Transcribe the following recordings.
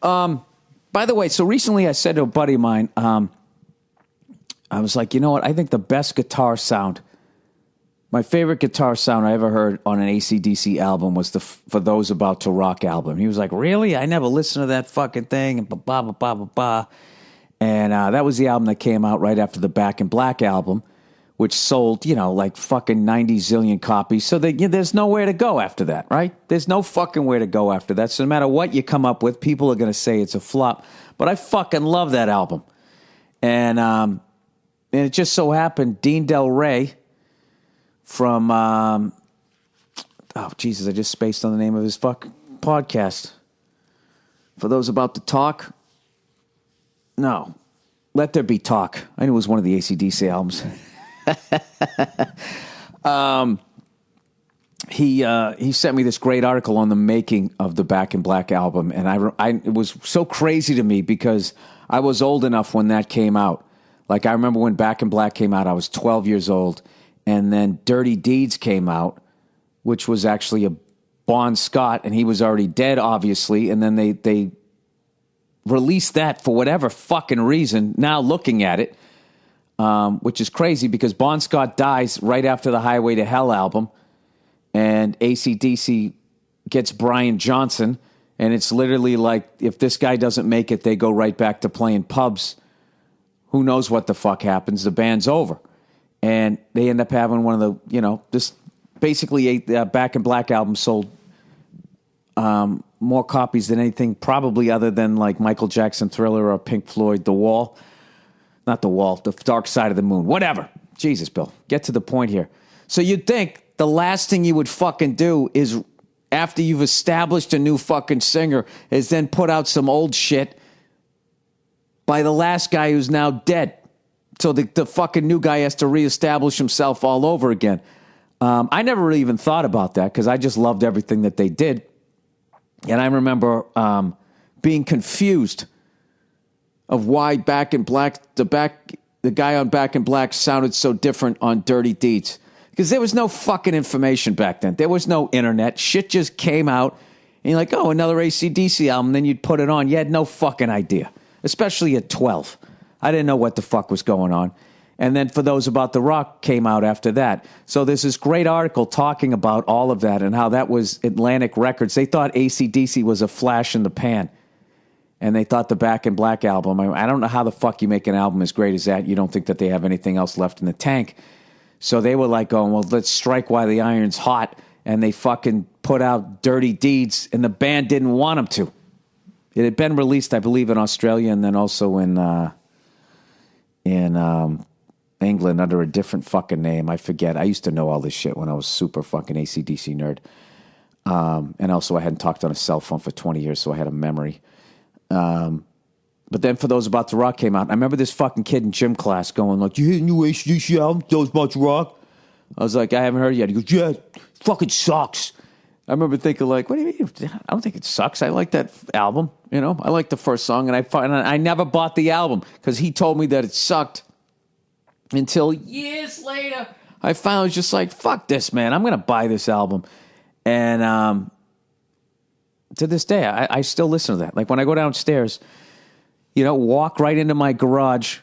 By the way, so recently I said to a buddy of mine, I was like, you know what? I think the best guitar sound, my favorite guitar sound I ever heard on an AC/DC album was the For Those About to Rock album. He was like, really? I never listened to that fucking thing, and blah, blah, blah, blah, blah. And that was the album that came out right after the Back in Black album, which sold, like fucking 90 zillion copies. So there's nowhere to go after that, right? There's no fucking where to go after that. So no matter what you come up with, people are going to say it's a flop. But I fucking love that album. And it just so happened Dean Del Rey from, Jesus, I just spaced on the name of his podcast. For Those About to Talk. No, Let There Be Talk. I knew it was one of the AC/DC albums. He sent me this great article on the making of the Back in Black album, and it was so crazy to me because I was old enough when that came out. Like, I remember when Back in Black came out, I was 12 years old, and then Dirty Deeds came out, which was actually a Bon Scott, and he was already dead, obviously, and then they released that for whatever fucking reason, now looking at it, which is crazy because Bon Scott dies right after the Highway to Hell album, and AC/DC gets Brian Johnson, and it's literally like, if this guy doesn't make it, they go right back to playing pubs. Who knows what the fuck happens? The band's over. And they end up having one of the, this basically Back in Black album sold more copies than anything, probably other than like Michael Jackson Thriller or Pink Floyd, The Wall. Not The Wall, The Dark Side of the Moon, whatever. Jesus, Bill, get to the point here. So you'd think the last thing you would fucking do is, after you've established a new fucking singer, is then put out some old shit by the last guy who's now dead. So the fucking new guy has to reestablish himself all over again. I never really even thought about that because I just loved everything that they did. And I remember being confused of why Back in Black, the guy on Back in Black sounded so different on Dirty Deeds. Because there was no fucking information back then. There was no internet. Shit just came out. And you're like, oh, another AC/DC album. Then you'd put it on. You had no fucking idea. Especially at 12. I didn't know what the fuck was going on. And then For Those About the Rock came out after that. So there's this great article talking about all of that and how that was Atlantic Records. They thought AC/DC was a flash in the pan. And they thought the Back in Black album, I don't know how the fuck you make an album as great as that. You don't think that they have anything else left in the tank. So they were like going, well, let's strike while the iron's hot. And they fucking put out Dirty Deeds, and the band didn't want them to. It had been released, I believe, in Australia and then also in England under a different fucking name. I forget. I used to know all this shit when I was super fucking AC/DC nerd. And also I hadn't talked on a cell phone for 20 years, so I had a memory. But then For Those About to Rock came out. I remember this fucking kid in gym class going like, you hear the new AC/DC album, Those About to Rock? I was like, I haven't heard it yet. He goes, yeah, it fucking sucks. I remember thinking like, what do you mean? I don't think it sucks. I like that album. I like the first song, and I never bought the album because he told me that it sucked until years later. I finally was just like, fuck this, man. I'm going to buy this album. And to this day, I still listen to that. Like when I go downstairs, walk right into my garage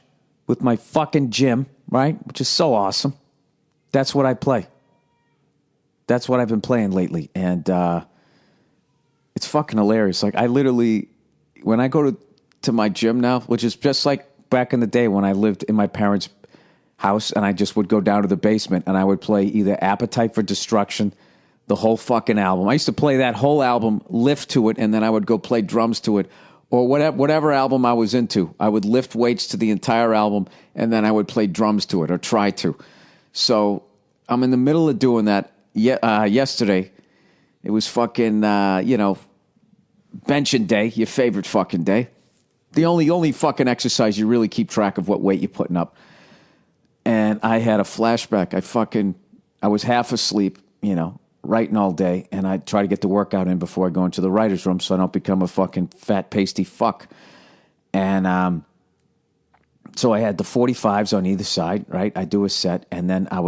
with my fucking gym, right? Which is so awesome. That's what I play. That's what I've been playing lately. And it's fucking hilarious. Like I literally, when I go to my gym now, which is just like back in the day when I lived in my parents' house and I just would go down to the basement and I would play either Appetite for Destruction, the whole fucking album. I used to play that whole album, lift to it, and then I would go play drums to it. Or whatever album I was into. I would lift weights to the entire album, and then I would play drums to it, or try to. So I'm in the middle of doing that. Yesterday, it was fucking, benching day, your favorite fucking day. The only fucking exercise you really keep track of what weight you're putting up. And I had a flashback. I was half asleep, writing all day, and I try to get the workout in before I go into the writer's room so I don't become a fucking fat, pasty fuck. And so I had the 45s on either side, right? I do a set, and then I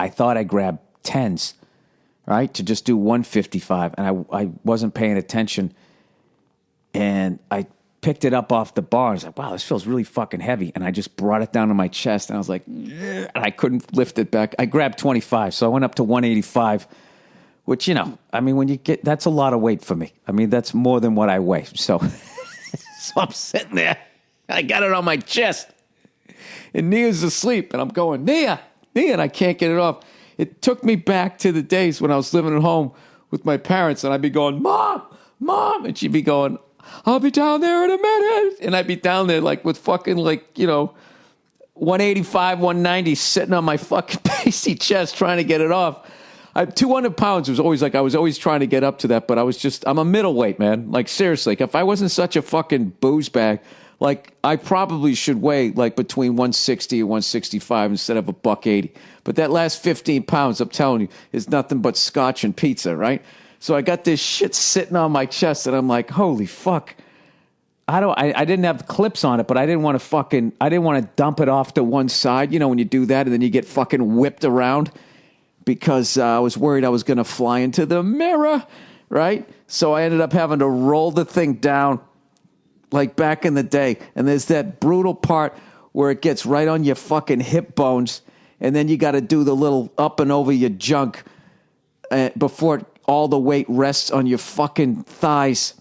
thought I grabbed 10s, right, to just do 155, and I wasn't paying attention. And and I picked it up off the bar. I was like, wow, this feels really fucking heavy. And I just brought it down to my chest, and I was like, and I couldn't lift it back. I grabbed 25, so I went up to 185, which, you know, I mean, when you get, that's a lot of weight for me. I mean, that's more than what I weigh. So, so I'm sitting there. I got it on my chest, and Nia's asleep, and I'm going, Nia, and I can't get it off. It took me back to the days when I was living at home with my parents, and I'd be going, Mom, and she'd be going, I'll be down there in a minute. And I'd be down there like with fucking 185, 190 sitting on my fucking pasty chest trying to get it off. 200 pounds was always like, I was always trying to get up to that, but I'm a middleweight, man. Like, seriously, if I wasn't such a fucking booze bag, like, I probably should weigh like between 160 and 165 instead of $180. But that last 15 pounds, I'm telling you, is nothing but scotch and pizza, right? So I got this shit sitting on my chest, and I'm like, holy fuck. I didn't have clips on it, but I didn't want to dump it off to one side, you know, when you do that, and then you get fucking whipped around, because I was worried I was going to fly into the mirror, right? So I ended up having to roll the thing down like back in the day. And there's that brutal part where it gets right on your fucking hip bones, and then you got to do the little up and over your junk before all the weight rests on your fucking thighs.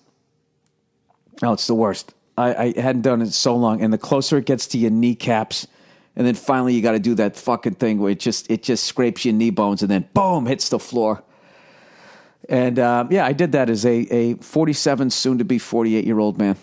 Oh, it's the worst. I hadn't done it so long. And the closer it gets to your kneecaps, and then finally you got to do that fucking thing where it just scrapes your knee bones, and then boom, hits the floor. And I did that as a 47, soon to be 48-year-old man.